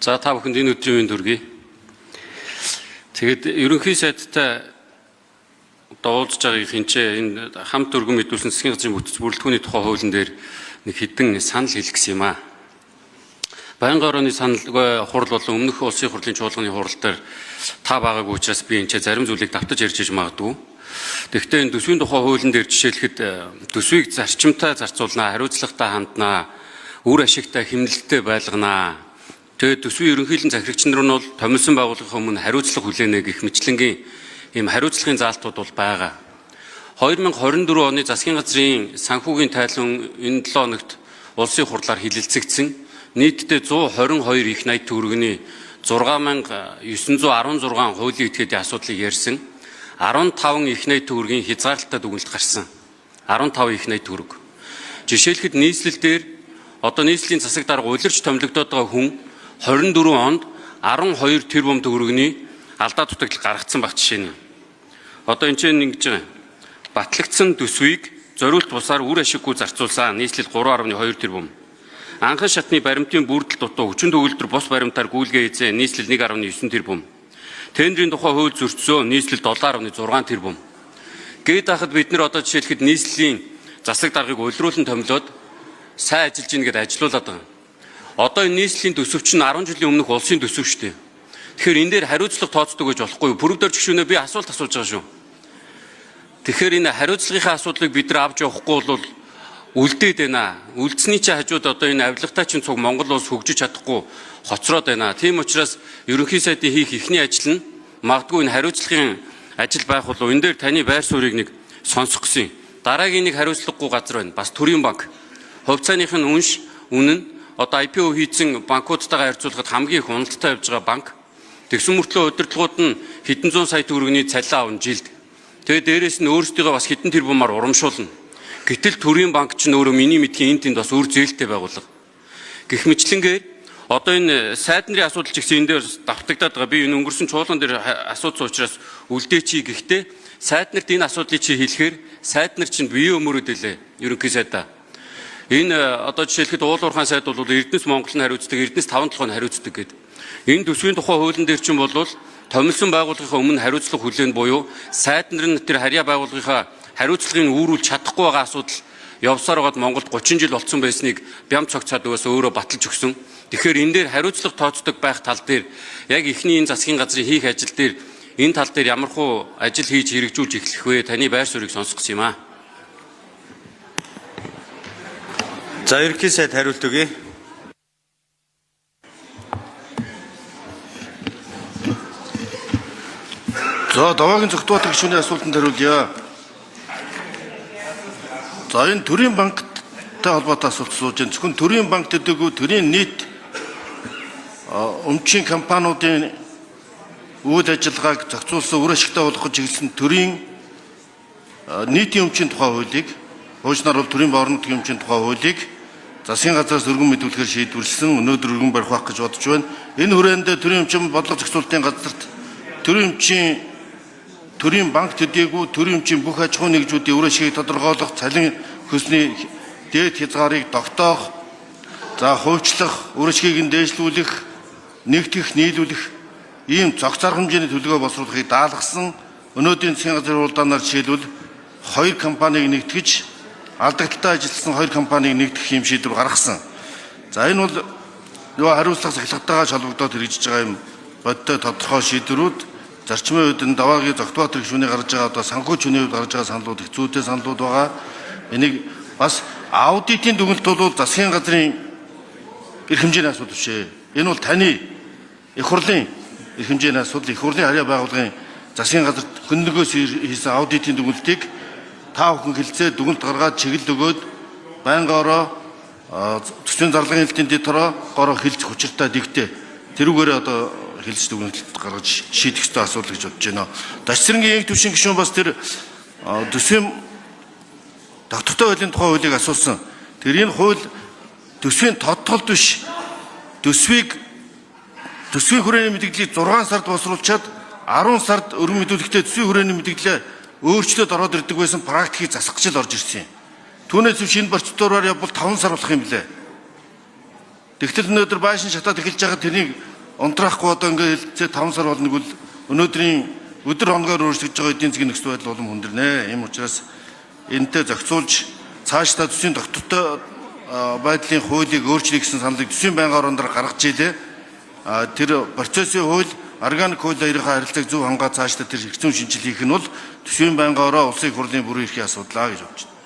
За та бүхэнд энэ өдрийн мэнд хүргэе. Тэгээд ерөнхий сайдтай уулзж байгаа хинчээ энэ хамт өргөн мэдүүлсэн засгийн газрын бүрэлдэхүүний тухай хуулийн дээр нэг хэдэн санал хэлэх гэсэн юм аа. Байнгын орооны саналгүй хурал болон өмнөх улсын хурлын чуулганы хурал дээр та байгаагүй учраас би энэ зарим зүйлийг давтаж ярьж иж магадгүй. Тэгэхдээ энэ төсвийн тухай хуулийн дээр жишээлхэд төсвийг зарчимтай зарцуулнаа, хариуцлагатай ханднаа, үр ашигтай хэмнэлттэй байлганаа. Тэгээд төсвийн ерөнхийлөн захирагч нар нь бол томилсон байгууллагын өмнө хариуцлага хүлээнэ гэх мэтлэнгийн ийм хариуцлагын заалтууд бол байгаа. 2024 оны засгийн газрын санхүүгийн тайлан энэ 7 хоногт улсын хурлаар хилэлцэгдсэн нийтдээ 122 их найт төгрөгийн 6916 хуулийн этгээдийн асуудлыг ярьсан. 15 их найт төгрөгийн хязгаарлалтай дүгнэлт гарсан. 15 их найт төгрөг. Жишээлхэд нийслэл дээр одоо нийслэлийн засаг дарга улирч томилогдоод байгаа хүн 24 онд 12 тэрбум төгрөгийн алдаа дутагдал гаргацсан баг жишээ нь. Одоо энэ чинь ингэж байгаа. Батлагдсан төсвийг зориулт бусаар үр ашиггүй зарцуулсан нийслэл 3.2 тэрбум. Анхан шатны баримтын бүрдэл дутуу хүчин төгөлдөр бус баримтаар гүйлгээ эзэн нийслэл 1.9 тэрбум. Тендерийн тухай хууль зөрчсөн нийслэл 7.6 тэрбум. Гээд хахад бид нар одоо жишээлхэд нийслэлийн засаг даргыг улируулан томилоод сайн ажиллаж ийн гэдээ ажилуулад байгаа. Одоо энэ нийслэлийн төсөв чинь 10 жилийн өмнөх улсын төсөв шүү дээ. Тэгэхээр энэ дээр хариуцлага тооцдог гэж болохгүй юу? Бүрэг дөрж гүшүүнээ би асуулт асууж байгаа шүү. Тэгэхээр энэ хариуцлагын асуудлыг бид нар авч явахгүй бол үлдээд байна. Үлдсэний чинь хажууд одоо энэ авилгатай чинь цуг Монгол улс хөгжиж чадахгүй хоцроод байна. Тийм учраас ерөнхий сайдын хийх эхний ажил нь магадгүй энэ хариуцлагын ажил байх болов энэ дээр таны байр суурийг нэг сонсох гэсэн. Дараагийн нэг хариуцлагагүй газар байна. Бас төрийн банк. Хувьцааных нь үнэн одоо IPO хийсэн банкудтайгаа харьцуулахад хамгийн их уналттай явж байгаа банк. Тэгсэн мөртлөө удирдлагууд нь хэдэн зуун сая төгрөгийн цалин аван жилд. Тэгээд дээрээс нь өөрсдийгөө бас хэдэн тэрбумаар урамшуулна. Гэтэл төрийн банк ч өөрөө миний мэдхийн энэ тэнд бас өөр зээлтэй байгууллага. Гэх мэтлэнгээр одоо энэ сайд нарын асуудал ч гэсэн энэ дээр давтагдаад байгаа. Би энэ өнгөрсөн чуулган дээр асуудсан учраас үлдээчий гэхдээ сайд нарт энэ асуудлыг чи хэлэхээр сайд нар чинь бие өмөрөөдөлээ ерөнхий сайдаа. Энэ одоо жишээлхэд уулуурхаан сайд бол Эрдэнэс Монгол нь хариуцдаг, Эрдэнэс 5-7 нь хариуцдаг гэдэг. Энэ төсвийн тухай хуулийн дээр чинь бол томилсон байгууллагынхаа өмнө хариуцлага хүлээн буюу сайд нар нь тэр харьяа байгууллагынхаа хариуцлагыг үүрүүлж чадахгүй байгаа асуудал явсаар байгаад Монголд 30 жил болсон байсныг бям цогцоод өгөөс өөрөө баталж өгсөн. Тэгэхээр энэ дээр хариуцлага тооцдог байх тал дээр яг эхний энэ засгийн газрын хийх ажил дээр энэ тал дээр ямархуу ажил хийж хэрэгжүүлж эхлэх вэ? Таны байр суурийг сонсох гэсэн юм аа. За ерөнхий сайд хариулт өгье. За Даваагийн Зөвхтбаатар гишүүний асуултанд хариулъя. За энэ төрийн банктай холбоотой асуулт сууж байна. Зөвхөн төрийн банк гэдэггүй төрийн нийт өмчийн компаниудын үйл ажиллагааг зохицуулсан үр ашигтай болгох чиглэсэн төрийн нийтийн өмчийн тухай хуулийг, хуучнаар бол төрийн орон нутгийн өмчийн тухай хуулийг засгийн газраас өргөн мэдүүлэхээр шийдвэрлсэн өнөөдөр өргөн барих байх гэж бодож байна. Энэ хүрээндээ төрийн өмчийн бодлого зохицуулалтын газарт төрийн банк төдийгүй төрийн өмчийн бүх аж ахуйн нэгжүүдийн үр ашгийг тодорхойлох, цалин хөлсний дээд хязгаарыг тогтоох, за хувьчлах, үр ашгийг нь дээшлүүлэх, нэгтгэх, нийлүүлэх ийм зохицох арга хэмжээний төлөвлөгөө боловсруулахыг даалгасан. Өнөөдрийн засгийн газрын уралдаанаар жишээлбэл 2 компанийг нэгтгэж алдагдaltaй ажилласан 2 компанийг нэгтгэх юм шийдвэр гаргасан. За энэ бол хариуцлага сахилгатайгаа холбогдоод хэрэгжиж байгаа юм бодтой тодорхой шийдвэрүүд зарчмын үед энэ Даваагийн Зөвхтбаатар гишүүний гарч байгаа одоо санхүүч хүний үед гарч байгаа саналууд их зүйтэй саналууд байгаа. Энийг бас аудитын дүгнэлт бол засгийн газрын эрх хэмжээний асуудал биш ээ. Энэ бол таны их хурлын эрх хэмжээний асуудал, их хурлын харьяа байгууллагын засгийн газарт хөндлөгөөс хийсэн аудитын дүгнэлтийг та бүхэн хэлцээ дүгнэлт гаргаад чиглэл өгөөд байнгын ороо төсвийн зарлагын хэлтийн дэд гороо хэлж хүчиртэй дэгтэй тэрүүгээр одоо хэлж дүгнэлт гаргаж шийдэх ёстой асуудал гэж бодож байна. Дашцэрэнгийн яг төвшин гишүүн бас тэр төсвийн тогтвортой хуулийн тухай хуулийг асуусан. Тэр энэ хууль төсвийн тодтол биш. Төсвийн хүрээний мэдээллийг 6 сард боловсруулчаад 10 сард өргөн мэдүүлэхдээ төсвийн хүрээний мэдээлэл өөрчлөлт ороод ирдэг байсан практикийг засах жил орж ирсэн юм. Түүнээс шинэ процедураар явбал 5 сар болох юм билээ. Тэгтэл өнөөдөр байшин шатаад эхэлж байгаа тэрийг унтраахгүй одоо ингээд 5 сар болно гэвэл өнөөдрийн өдөр хоногоор өөрчлөгдөж байгаа эдийн засгийн нөхцөл байдал улам хүндэрнэ. Ийм учраас энэтэй зохицуулж цаашдаа төсвийн тогтвортой байдлын хуулийг өөрчлөе гэсэн саналыг төсвийн байнгын орондор гаргаж ийлээ. Тэр процессын хууль органик хууль хоёрынхаа харилцааг зөв хангаад цаашдаа тэр хэрэгцээ шинжил хийх нь бол төсвийн байнгын ороо улсын хурлын бүрэн эрхийн асуудлаа гэж бодож байна.